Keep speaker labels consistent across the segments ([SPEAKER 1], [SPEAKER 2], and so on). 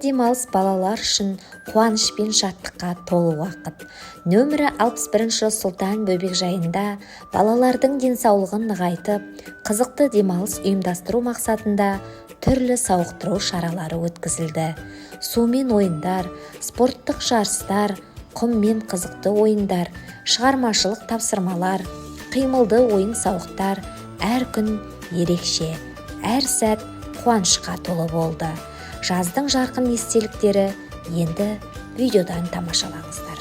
[SPEAKER 1] демалыс балалар үшін қуаныш пен шаттыққа толы уақыт. Нөмірі 61 Сұлтан бөбекжайында балалардың денсаулығын нығайтып, қызықты демалыс ұйымдастыру мақсатында түрлі сауықтыру шаралары өткізілді. Сумен ойындар, спорттық жарыстар, құммен қызықты ойындар, шығармашылық тапсырмалар, қимылды ойын-сауықтар әр күн ерекше, әр сәт қуанышқа толы болды. Жаздың жарқын естеліктері енді видеодан тамашалаңыздар.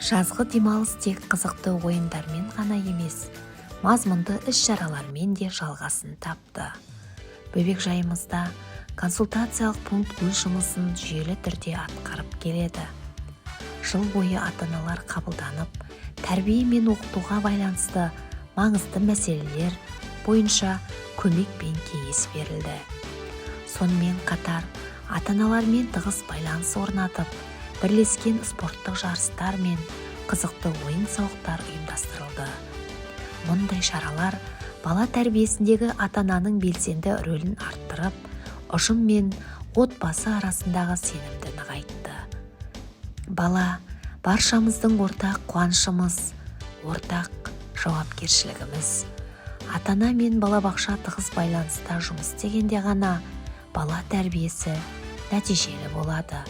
[SPEAKER 1] Жазғы демалыс тек қызықты ойындармен ғана емес, мазмұнды іс-шаралармен де жалғасын тапты. Бөбекжайымызда консультациялық пункт өз жұмысын жүйелі түрде атқарып келеді. Жыл бойы ата-аналар қабылданып, тәрбие мен оқытуға байланысты маңызды мәселелер бойынша көмек пен кеңес берілді. Сонымен қатар ата-аналармен тығыз байланыс орнатып, бірлескен спорттық жарыстар мен қызықты ойын-сауықтар ұйымдастырылды. Мұндай шаралар бала тәрбиесіндегі ата-ананың белсенді рөлін арттырып, ұжым мен отбасы арасындағы сенімді нығайтты. Бала баршамыздың ортақ қуанышымыз, ортақ жауапкершілігіміз. Ата-ана мен балабақша тығыз байланыста жұмыс істегенде ғана бала тәрбиесі нәтижелі болады.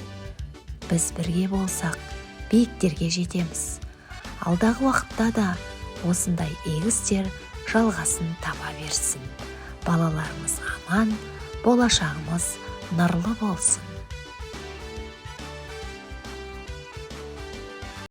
[SPEAKER 1] Біз бірге болсақ, биіктерге жетеміз. Алдағы уақытта да осындай игі істер жалғасын таба берсін. Балаларымыз аман, болашағымыз нұрлы болсын.